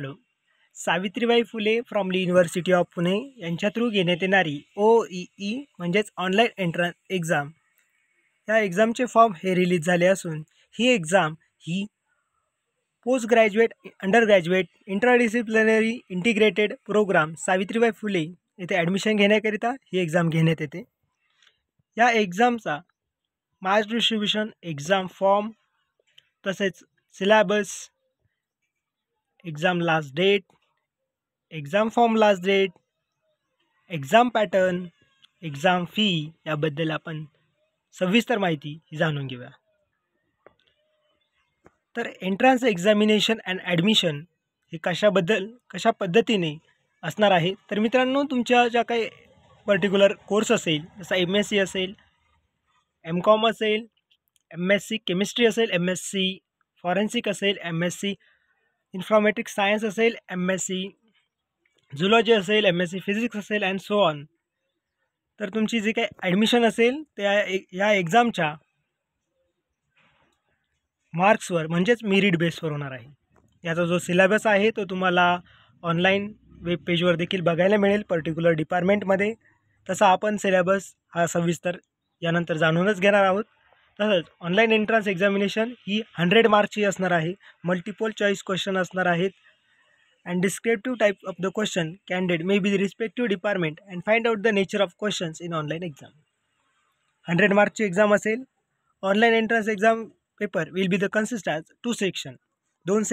Hello. Savitribai Phule from university of Pune यांच्या through घेण्यात येणारी OEE म्हणजेच ऑनलाईन एंट्रन्स एक्झाम, या एक्झामचे फॉर्म हे रिलीज झाले असून ही एक्झाम ही post graduate, under graduate, intradisciplinary integrated programme Savitribai Phule येथे ॲडमिशन घेण्याकरिता ही एक्झाम घेण्यात येते. या एक्झामचा मास डिस्ट्रीब्युशन, एक्झाम फॉर्म, तसेच syllabus, exam last date, exam form last date, exam pattern, exam fee याबद्दल आपण सविस्तर माहिती जाणून घेऊया. तर एंट्रन्स एक्झामिनेशन अँड ॲडमिशन हे कशा पद्धतीने असणार आहे. तर मित्रांनो, तुमच्या ज्या काही पर्टिक्युलर कोर्स असेल, जसा MSc असेल, MCOM असेल, MSc केमिस्ट्री असेल, MSc फॉरेन्सिक असेल, MSc इन्फॉर्मॅटिक्स सायन्स असेल, MSc झुलॉजी असेल, MSc फिजिक्स असेल अँड सो ऑन. तर तुमची जी काही ॲडमिशन असेल त्या या एक्झामच्या मार्क्सवर म्हणजेच मेरिट बेसवर होणार आहे. याचा जो सिलेबस आहे तो तुम्हाला ऑनलाईन वेब पेजवर देखील बघायला मिळेल पर्टिक्युलर डिपार्टमेंटमध्ये. तसा आपण सिलेबस हा सविस्तर यानंतर जाणूनच घेणार आहोत. तसंच ऑनलाईन एंट्रन्स एक्झामिनेशन ही 100 मार्क्सची असणार आहे. मल्टिपल चॉईस क्वेश्चन असणार आहेत. And descriptive type of the question candidate may be the respective department and find out the nature of questions in online exam. 100 मार्क्सची एक्झाम असेल. Online entrance exam paper will be the consist as 2 section. 2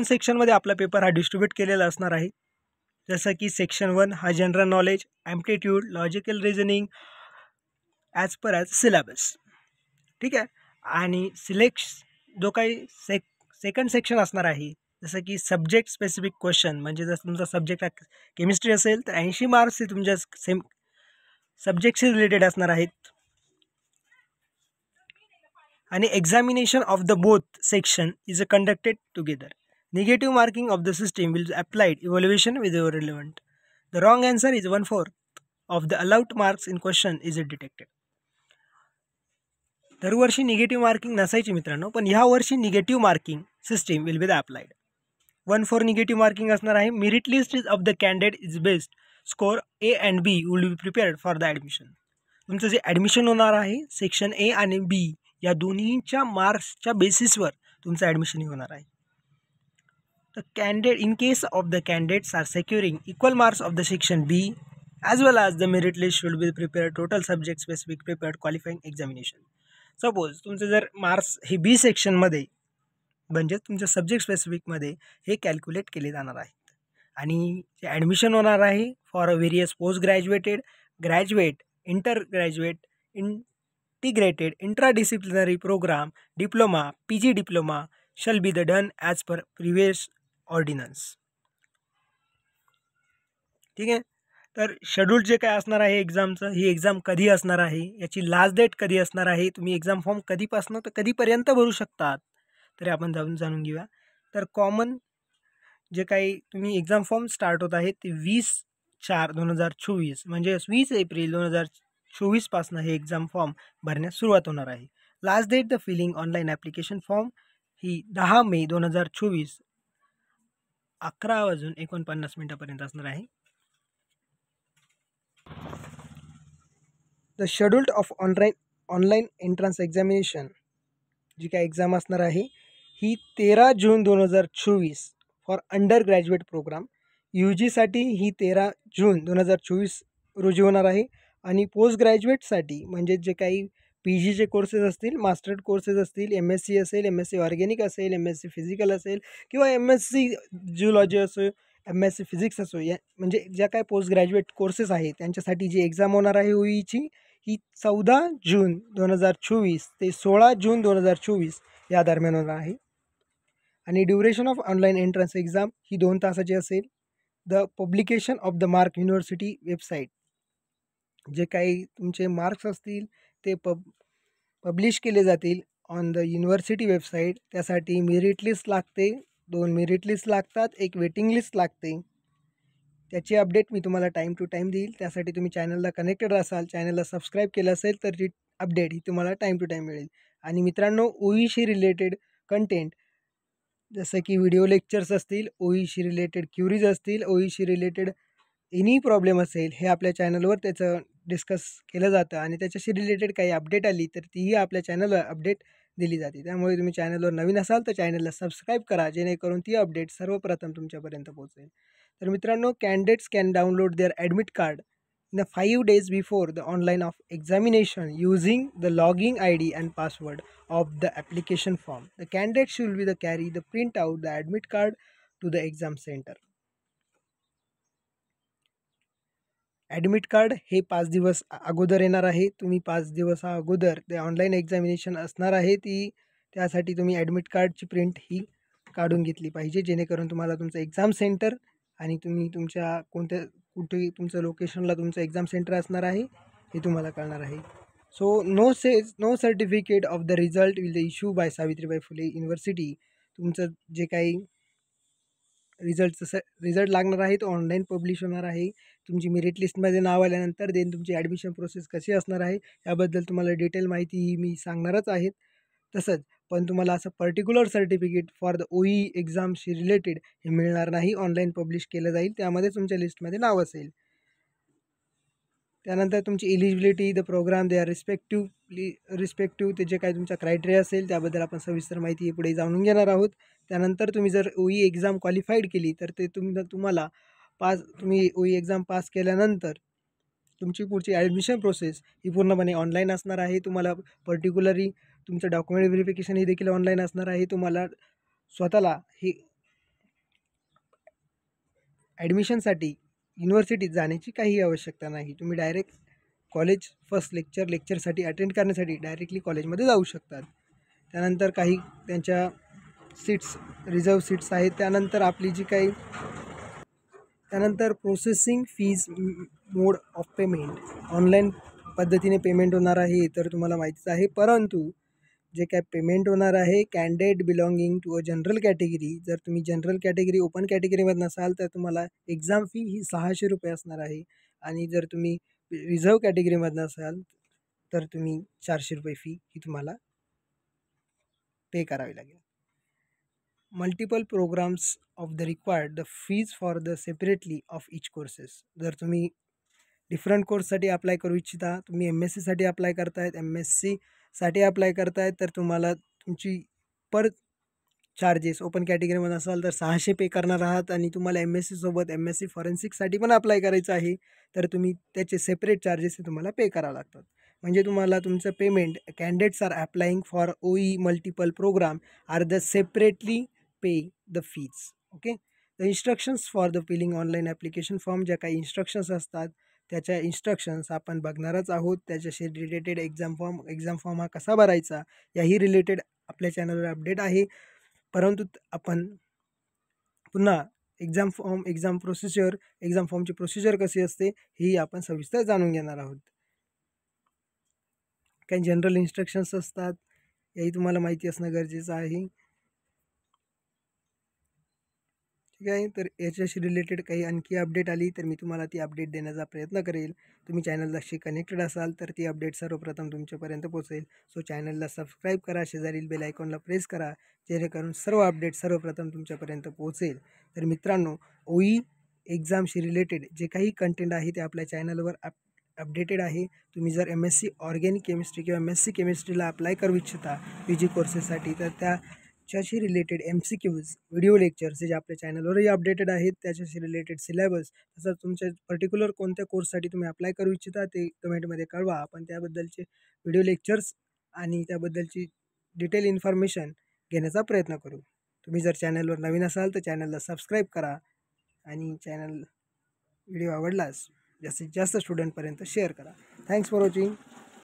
सेक्शनमध्ये आपला paper हा distribute केलेला असणार आहे. जसं की सेक्शन 1 हा general knowledge, aptitude, logical reasoning as per as syllabus. ठीक आहे. आणि जो काही सेकंड सेक्शन असणार आहे, जसं की सब्जेक्ट स्पेसिफिक क्वेश्चन, म्हणजे जसं तुमचा सब्जेक्ट हा केमिस्ट्री असेल तर 80 मार्क्स हे तुमच्या सेम सब्जेक्टशी रिलेटेड असणार आहेत. आणि examination of the both section is conducted together. Negative marking of the system will applied evaluation with your relevant. The wrong answer is 1/4 of the allowed marks in question is detected. दरवर्षी negative marking नसायची मित्रांनो, पण ह्या वर्षी negative marking system will be the applied. 1/4 negative marking असणार आहे. Merit list is of the candidate is based score A and B will be prepared for the admission. तुमचं जे ॲडमिशन होणार आहे सेक्शन A आणि B या दोन्हीच्या मार्क्सच्या बेसिसवर तुमचं ॲडमिशन होणार आहे. The candidate in case of the candidates are securing equal marks of the section B as well as the merit list should be prepared total subject specific prepared qualifying examination. Suppose तुमचे जर marks हे B सेक्शनमध्ये म्हणजेच तुमच्या subject स्पेसिफिकमध्ये हे calculate केले जाणार आहेत. आणि जे ॲडमिशन होणार आहे for a various post graduated, graduate, inter graduate, integrated, intradisciplinary programme, diploma, PG diploma shall be the done as per previous ordinance. ठीक आहे. तर शेड्यूल जे काय असणार आहे एक्झामचं, ही एक्झाम कधी असणार आहे, याची लास्ट डेट कधी असणार आहे, तुम्ही एक्झाम फॉर्म कधीपासून तर कधीपर्यंत भरू शकतात, तरी आपण जाणून घेऊया. तर कॉमन जे काही तुम्ही एक्झाम फॉर्म स्टार्ट होत आहे ते 20/4/2024 म्हणजे 20 एप्रिल 2024 हे एक्झाम फॉर्म भरण्यास सुरुवात होणार आहे. Last date the filling online application form ही 10 मे 2024 11:49 असणार आहे. The scheduled of online entrance examination जी काय एक्झाम असणार आहे ही 13 June 2024 for under graduate programme. UGसाठी ही 13 जून 2024 रोजी होणार आहे. आणि पोस्ट ग्रॅज्युएटसाठी म्हणजे जे काही PGचे कोर्सेस असतील, मास्टर कोर्सेस असतील, MSc असेल, MSc ऑर्गॅनिक असेल, MSc फिजिकल असेल किंवा MSc झुलॉजी असो, MSc फिजिक्स असो, या म्हणजे ज्या काही पोस्ट ग्रॅज्युएट कोर्सेस आहेत त्यांच्यासाठी जी एक्झाम होणार आहे OEEची ही 14 जून 2024 ते 16 जून 2024 या दरम्यान होणार आहे. आणि duration of online entrance exam ही 2 तासाची असेल. The publication of the mark university website, जे काही तुमचे मार्क्स असतील ते पब्लिश केले जातील ऑन द युनिव्हर्सिटी वेबसाईट. त्यासाठी मेरिट लिस्ट लागते, 2 मेरिट लिस्ट लागतात, 1 वेटिंग लिस्ट लागते. त्याची अपडेट मी तुम्हाला टाईम टू टाईम देईल. त्यासाठी तुम्ही चॅनलला कनेक्टेड असाल, चॅनलला सबस्क्राईब केलं असेल तर ती अपडेट ही तुम्हाला टाईम टू टाईम मिळेल. आणि मित्रांनो, OEEशी रिलेटेड कंटेंट जसं की व्हिडिओ लेक्चर्स असतील, ओईशी रिलेटेड क्युरीज असतील, ओईशी रिलेटेड एनी प्रॉब्लेम असेल, हे आपल्या चॅनलवर त्याचं डिस्कस केलं जातं आणि त्याच्याशी रिलेटेड काही अपडेट आली तर तीही आपल्या चॅनलवर अपडेट दिली जाते. त्यामुळे तुम्ही चॅनलवर नवीन असाल तर चॅनलला सबस्क्राईब करा, जेणेकरून ती अपडेट सर्वप्रथम तुमच्यापर्यंत पोहोचेल. तर मित्रांनो, candidates can download their admit card in 5 days before the online of examination using the login ID and password of the application form. The candidate should be the carry the printout the admit card to the exam center. Admit card हे 5 दिवस अगोदर येणार आहे. तुम्ही 5 दिवस अगोदर ते online examination असणार आहे त्यासाठी तुम्ही ॲडमिट कार्डची प्रिंट ही काढून घेतली पाहिजे, जेणेकरून तुम्हाला तुमचं एक्झाम सेंटर आणि तुम्ही तुमच्या कुठे तुमचं लोकेशनला तुमचं एक्झाम सेंटर असणार आहे हे तुम्हाला कळणार आहे. So no certificate of the result will the issue by Savitribai Phule university. तुमचं जे काही रिझल्ट लागणार आहे तो ऑनलाईन पब्लिश होणार आहे. तुमची मेरिट लिस्टमध्ये नाव आल्यानंतर तुमची ॲडमिशन प्रोसेस कशी असणार आहे याबद्दल तुम्हाला डिटेल माहिती ही मी सांगणारच आहे. तसंच पण तुम्हाला असं पर्टिक्युलर सर्टिफिकेट फॉर द ओई एक्झामशी रिलेटेड हे मिळणार नाही. ऑनलाईन पब्लिश केलं जाईल, त्यामध्ये तुमच्या लिस्टमध्ये नाव असेल. त्यानंतर तुमची eligibility the program they are respective ते जे काही तुमचा क्रायटेरिया असेल त्याबद्दल आपण सविस्तर माहिती पुढे जाणून घेणार आहोत. त्यानंतर तुम्ही जर ओई एक्झाम क्वालिफाईड केली तर ते तुम्हाला तुम्ही ओई एक्झाम पास केल्यानंतर तुमची पुढची ॲडमिशन प्रोसेस ही पूर्णपणे ऑनलाईन असणार आहे. तुम्हाला पर्टिक्युलरली तुमचं डॉक्युमेंट व्हेरिफिकेशन ही देखील ऑनलाईन असणार आहे. तुम्हाला स्वतःला ही ॲडमिशनसाठी युनिव्हर्सिटीत जाण्याची काही आवश्यकता नाही. तुम्ही डायरेक्ट कॉलेज फर्स्ट लेक्चरसाठी अटेंड करण्यासाठी डायरेक्टली कॉलेजमध्ये जाऊ शकतात. त्यानंतर काही त्यांच्या रिझर्व सीट्स आहेत. त्यानंतर processing fees mode of payment online पद्धतीने पेमेंट होणार आहे तर तुम्हाला माहितीच आहे. परंतु जे काय पेमेंट होणार आहे candidate belonging to a general category, जर तुम्ही जनरल कॅटेगरी ओपन कॅटेगरीमध्ये नसाल तर तुम्हाला एक्झाम फी ही 600 रुपये असणार आहे. आणि जर तुम्ही रिझर्व कॅटेगरीमधनं असाल तर तुम्ही 400 रुपये फी ही तुम्हाला पे करावी लागेल. Multiple programs of the required the fees for the separately of each courses. जर तुम्ही डिफरंट कोर्ससाठी अप्लाय करू इच्छिता, तुम्ही MSCसाठी अप्लाय करतायत, MSCसाठी अप्लाय करतायत तर तुम्हाला तुमची पर चार्जेस ओपन कॅटेगरीमध्ये असाल तर 600 पे करणार आहात आणि तुम्हाला MSCसोबत MSC फॉरेन्सिकसाठी पण अप्लाय करायचं आहे तर तुम्ही त्याचे सेपरेट चार्जेस हे तुम्हाला पे करावं लागतात. म्हणजे तुम्हाला तुमचं payment candidates are applying for ओई multiple programme are the separately pay the fees. Okay. The instructions for the filling online application form, ज्या काही इन्स्ट्रक्शन्स असतात त्याच्या इन्स्ट्रक्शन्स आपण बघणारच आहोत. त्याच्याशी रिलेटेड एक्झाम फॉर्म हा कसा भरायचा याही रिलेटेड आपल्या चॅनलवर अपडेट आहे. परंतु आपण पुन्हा एक्झाम फॉर्मची प्रोसिजर कशी असते ही आपण सविस्तर जाणून घेणार आहोत. काही जनरल इन्स्ट्रक्शन्स असतात, याही तुम्हाला माहिती असणं गरजेचं आहे. ठीक आहे. तर याच्याशी रिलेटेड काही आणखी अपडेट आली तर मी तुम्हाला ती अपडेट देण्याचा प्रयत्न करेल. तुम्ही चॅनलशी कनेक्टेड असाल तर ती अपडेट सर्वप्रथम तुमच्यापर्यंत पोहोचेल. सो चॅनलला सबस्क्राईब करा, शेजारील बेल आयकॉनला प्रेस करा, जेणेकरून सर्व अपडेट सर्वप्रथम तुमच्यापर्यंत पोहोचेल. तर मित्रांनो, ओई एक्झामशी रिलेटेड जे काही कंटेंट आहे ते आपल्या चॅनलवर अपडेटेड आहे. तुम्ही जर MSC ऑर्गॅनिक केमिस्ट्री किंवा MSC केमिस्ट्रीला अप्लाय करू इच्छिता PG कोर्सेससाठी तर त्याच्याशी रिलेटेड MCQs व्हिडिओ लेक्चर्स जे आपल्या चॅनलवरही अपडेटेड आहेत, त्याच्याशी रिलेटेड सिलेबस, तसंच तुमच्या पर्टिक्युलर कोणत्या कोर्ससाठी तुम्ही अप्लाय करू इच्छिता ते कमेंटमध्ये कळवा. आपण त्याबद्दलचे व्हिडिओ लेक्चर्स आणि त्याबद्दलची डिटेल इन्फॉर्मेशन घेण्याचा प्रयत्न करू. तुम्ही जर चॅनलवर नवीन असाल तर चॅनलला सबस्क्राईब करा आणि व्हिडिओ आवडलास जास्तीत जास्त स्टुडंटपर्यंत शेअर करा. Thanks for watching.